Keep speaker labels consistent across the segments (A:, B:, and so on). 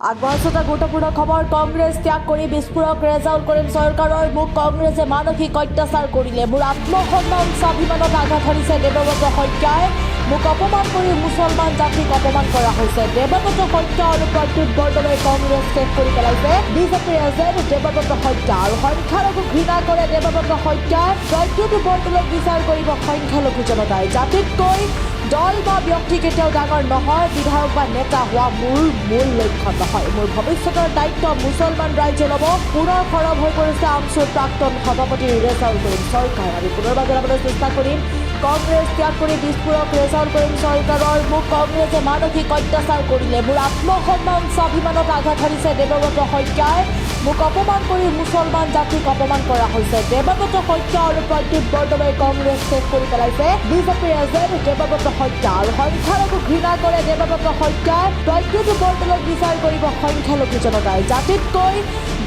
A: আগবঢ়াইছে গুৰুত্বপূৰ্ণ খবৰ। কংগ্ৰেছ ত্যাগ কৰি বিস্ফোৰক ৰেজাউল কৰিম চৰকাৰৰ মোক কংগ্ৰেছে মানসিক অত্যাচাৰ কৰিলে। মোৰ আত্মসন্মান স্বাভিমানত আঘাত হানিছে দেৱব্ৰত শইকীয়াই। মোক অপমান কৰি মুছলমান জাতিক অপমান কৰা হৈছে। দেৱব্ৰত শইকীয়া আৰু প্ৰদ্যুৎ বৰদলৈ কংগ্ৰেছ শেষ কৰি পেলাইছে। বিজেপিৰ এজেণ্ট দেৱব্ৰত শইকীয়া আৰু সংখ্যালঘু ঘৃণা কৰে দেৱব্ৰত শইকীয়াই। প্ৰদ্যুৎ বৰদলৈক বিচাৰ কৰিব সংখ্যালঘু জনতাই। জাতিতকৈ দল বা ব্যক্তি কেতিয়াও ডাঙৰ নহয়। বিধায়ক বা নেতা হোৱা মোৰ মূল লক্ষ্য নহয়। মোৰ ভৱিষ্যতৰ দায়িত্ব মুছলমান ৰাইজে ল'ব। পুনৰ সৰব হৈ পৰিছে আমচুৰ প্ৰাক্তন সভাপতি ৰেজাউল কৰিম চৰকাৰ। আমি পুনৰবাৰ জনাবলৈ চেষ্টা কৰিম। কংগ্ৰেছ ত্যাগ কৰি বিস্ফোৰক ৰেজাউল কৰিম চৰকাৰৰ মোক কংগ্ৰেছে মানসিক অত্যাচাৰ কৰিলে। মোৰ আত্মসন্মান স্বাভিমানত আঘাত হানিছে দেৱব্ৰত শইকীয়াই। মোক অপমান কৰি মুছলমান জাতিক অপমান কৰা হৈছে। দেৱব্ৰত শইকীয়া আৰু প্ৰদ্যুৎ বৰদলৈ কংগ্ৰেছ শেষ কৰি পেলাইছে। বিজেপিৰ এজেণ্ট দেৱব্ৰত শইকীয়া আৰু সংখ্যালঘু ঘৃণা কৰে দেৱব্ৰত শইকীয়াই। প্ৰদ্যুৎ বৰদলৈক বিচাৰ কৰিব সংখ্যালঘু জনতাই। জাতিতকৈ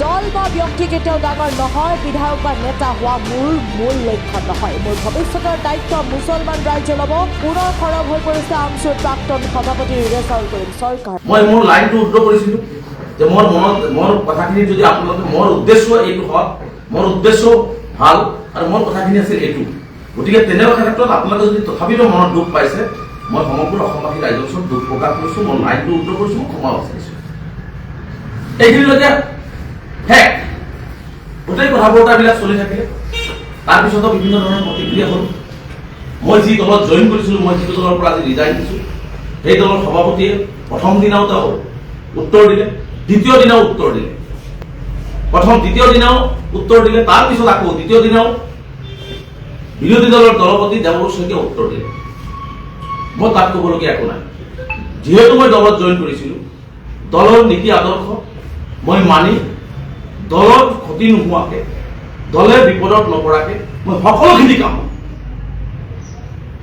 A: দল বা ব্যক্তি কেতিয়াও ডাঙৰ নহয়। বিধায়ক বা নেতা হোৱা মোৰ মূল লক্ষ্য নহয়। মোৰ ভৱিষ্যতৰ দায়িত্ব মুছলমান ৰাইজে ল'ব। পুনৰ সৰব হৈ পৰিছে আমচুৰ প্ৰাক্তন সভাপতি ৰেজাউল কৰিম চৰকাৰ।
B: মই মোৰ লাইনটো উদ্ধ কৰিছিলোঁ যে মোৰ কথাখিনি যদি আপোনালোকে মোৰ উদ্দেশ্য এইটো হয়, মোৰ উদ্দেশ্য ভাল আৰু মোৰ কথাখিনি আছিল এইটো। গতিকে তেনেকুৱা ক্ষেত্ৰত আপোনালোকে যদি তথাপিতো মনত দুখ পাইছে, মই সমগ্ৰ অসমবাসী ৰাইজৰ ওচৰত দুখ প্ৰকাশ কৰিছোঁ। মই লাইনটো উদ্ধ কৰিছোঁ, মই ক্ষমা বিচাৰিছোঁ। এইখিনিলৈকে শেষ। গোটেই কথা বতৰাবিলাক চলি থাকিলে তাৰপিছতো বিভিন্ন ধৰণৰ প্ৰতিক্ৰিয়া হ'ল। মই যি দলত জইন কৰিছিলোঁ, মই যিটো দলৰ পৰা আজি ৰিজাইন দিছোঁ, সেই দলৰ সভাপতিয়ে প্ৰথম দিনাও তেওঁ উত্তৰ দিলে, দ্বিতীয় দিনাও উত্তৰ দিলে। দ্বিতীয় দিনাও উত্তৰ দিলে, তাৰপিছত আকৌ দ্বিতীয় দিনাও বিৰোধী দলৰ দলপতি দেৱব্ৰত শইকীয়াই উত্তৰ দিলে। মই তাত ক'বলগীয়া একো নাই। যিহেতু মই দলত জইন কৰিছিলোঁ, দলৰ নীতি আদৰ্শ মই মানি দলৰ ক্ষতি নোহোৱাকৈ, দলে বিপদত নপৰাকৈ মই সকলোখিনি কাম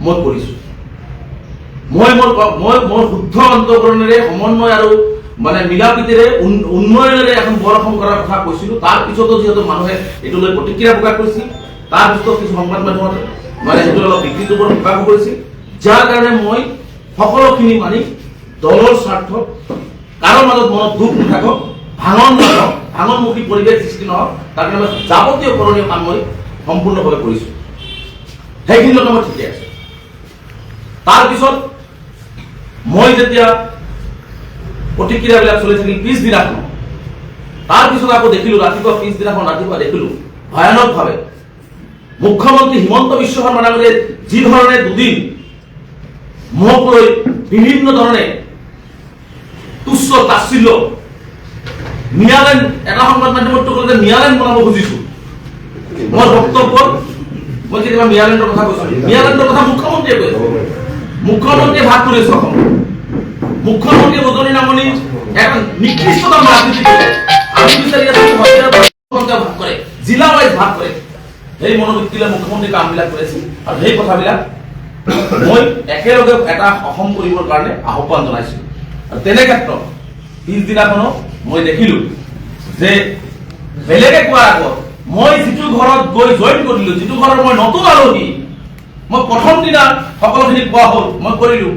B: মই কৰিছোঁ। মই মোৰ শুদ্ধ অন্তঃকৰণেৰে সমন্বয় আৰু মিলা প্ৰীতিৰে উন্নয়নেৰে এখন বৰ অসম কৰাৰ কথা কৈছিলোঁ। তাৰপিছতো যিহেতু মানুহে এইটো লৈ প্ৰতিক্ৰিয়া প্ৰকাশ কৰিছিল, তাৰপিছতো কিছু সংবাদ মাধ্যমত সেইটো অলপ বিকৃতিৰ ওপৰত প্ৰকাশ কৰিছিল, যাৰ কাৰণে মই সকলোখিনি মানি দলৰ স্বাৰ্থত কাৰো মাজত মনত দুখ নাথাকক, ভাঙনমুখী পৰিৱেশ সৃষ্টি নহওক, তাৰ কাৰণে মই যাৱতীয় কৰণীয় কাম মই সম্পূৰ্ণভাৱে কৰিছোঁ। সেইখিনিলৈকে মই ঠিকে আছোঁ। তাৰপিছত মই যেতিয়া প্ৰতিক্ৰিয়াবিলাক চলি থাকিল পিছদিনাখন, তাৰপিছত আকৌ দেখিলোঁ ৰাতিপুৱা দেখিলোঁ ভয়ানকভাৱে মুখ্যমন্ত্ৰী হিমন্ত বিশ্ব শৰ্মা ডাঙৰীয়াই যি ধৰণে দুদিন মোক লৈ বিভিন্ন ধৰণে তুচ্ছ তাচ্ছিল্য, এটা সংবাদ মাধ্যমত ক'লে যে মিয়ালেণ্ড বনাব খুজিছোঁ। মোৰ বক্তব্যত মই কেতিয়াবা মিয়ালেণ্ডৰ কথা কৈছোঁ, মিয়ালেণ্ডৰ কথা মুখ্যমন্ত্ৰীয়ে কৈছে। মুখ্যমন্ত্ৰীয়ে ভাগ কৰিছে অসম। মুখ্যমন্ত্ৰীয়ে উজনি নামনি এখন নিকৃষ্টতম ৰাজনীতি কৰে। আমি বিচাৰি আছোঁ ভাগ কৰে, জিলা ৱাইজ ভাগ কৰে। সেই মনোবৃত্তিৰে মুখ্যমন্ত্ৰীয়ে কামবিলাক কৰিছিল আৰু সেই কথাবিলাক মই একেলগে এটা অসম কৰিবৰ কাৰণে আহ্বান জনাইছিলোঁ। আৰু তেনে ক্ষেত্ৰত পিছদিনাখনো মই দেখিলোঁ যে বেলেগে কোৱাৰ আগত মই যিটো ঘৰত গৈ জইন কৰিলোঁ, যিটো ঘৰৰ মই নতুন আলহী, মই প্ৰথম দিনা সকলোখিনি কোৱা হ'ল, মই কৰিলোঁ।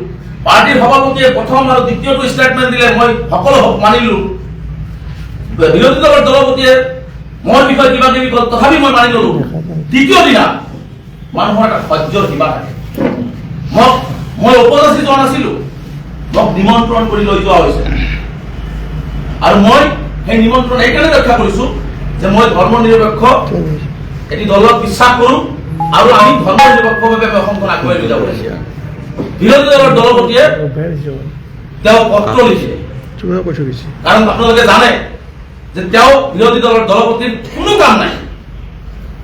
B: পাৰ্টীৰ সভাপতিয়ে প্ৰথম আৰু দ্বিতীয়টো ষ্টেটমেণ্ট দিলে, মই সকলো মানিলোঁ। বিৰোধী দলৰ দলপতিয়ে মোৰ বিষয়ে কিবা কিবি ক'ল, তথাপি মই মানি ল'লোঁ। তৃতীয় দিনা মানুহৰ এটা সহ্যৰ সীমা থাকে। মই উপযাচি যোৱা নাছিলোঁ, মোক নিমন্ত্ৰণ কৰি লৈ যোৱা হৈছে। আৰু মই সেই নিমন্ত্ৰণ এইকাৰণে ৰক্ষা কৰিছোঁ যে মই ধৰ্ম নিৰপেক্ষ এটি দলত বিশ্বাস কৰোঁ আৰু আমি ধৰ্ম নিৰপেক্ষভাৱে অসমখন আগুৱাই লৈ যাব লাগিব। বিৰোধী দলৰ দলপতিয়ে তেওঁ পত্ৰ লিখিলে, কাৰণ আপোনালোকে জানে যে তেওঁ বিৰোধী দলৰ দলপতিৰ কোনো কাম নাই।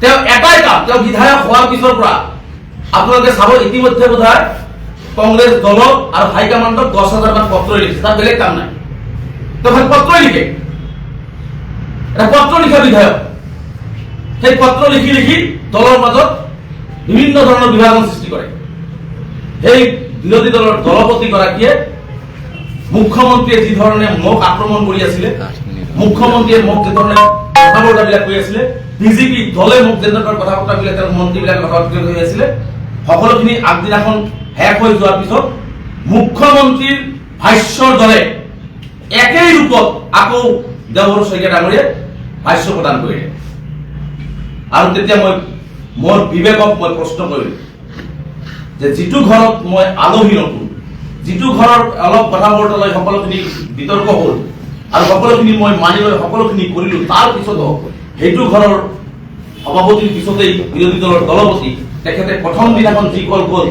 B: তেওঁ এটাই কাম, তেওঁ বিধায়ক হোৱাৰ পিছৰ পৰা আপোনালোকে চাব ইতিমধ্যে বোধহয় কংগ্ৰেছ দলক আৰু হাইকমাণ্ডক 10,000 মান পত্ৰই লিখিছে, তাৰ বেলেগ কাম নাই। তেওঁ পত্ৰই লিখে, এটা পত্ৰ লিখা বিধায়ক। সেই পত্ৰ লিখি দলৰ মাজত বিভিন্ন ধৰণৰ বিভাজন সৃষ্টি কৰে। সেই বিৰোধী দলৰ দলপতিগৰাকীয়ে মুখ্যমন্ত্ৰীয়ে যি ধৰণে মোক আক্ৰমণ কৰি আছিলে, মুখ্যমন্ত্ৰীয়ে মোক যি ধৰণে কথা বতৰাবিলাক কৈ আছিলে, বিজেপি দলে মোক যেনেদৰে কথা বতৰাবিলাক তেওঁৰ মন্ত্ৰীবিলাক কথা বতৰা কৈ আছিলে, সকলোখিনি আগদিনাখন শেষ হৈ যোৱাৰ পিছত মুখ্যমন্ত্ৰীৰ ভাষ্যৰ দৰে একেই ৰূপত আকৌ দেৱৰ শইকীয়া ডাঙৰীয়ে ভাষ্য প্ৰদান কৰিলে আৰু তেতিয়া মই মোৰ বিবেকক মই প্ৰশ্ন কৰিলোঁ যে যিটো ঘৰত মই আলহী নকৰোঁ, যিটো ঘৰৰ অলপ কথা বতৰা সকলোখিনি বিতৰ্ক হ'ল আৰু সকলোখিনি মই মানি লৈ সকলোখিনি কৰিলোঁ, তাৰ পিছতো সেইটো ঘৰৰ সভাপতিৰ পিছতেই বিৰোধী দলৰ দলপতি তেখেতে প্ৰথম দিনাখন যি কল গ'ল,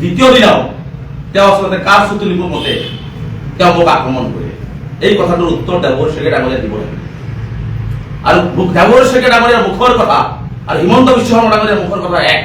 B: দ্বিতীয় দিনাও তেওঁ আচলতে কাৰ চুতুলিবোৰ মতে তেওঁ মোক আক্ৰমণ কৰিলে। এই কথাটোৰ উত্তৰ দেৱৰ শইকীয়া ডাঙৰীয়াই দিব লাগে। আৰু দেৱৰ শইকীয়া ডাঙৰীয়াৰ মুখৰ কথা আৰু হিমন্ত বিশ্ব শৰ্মা ডাঙৰীয়াৰ মুখৰ কথা এক।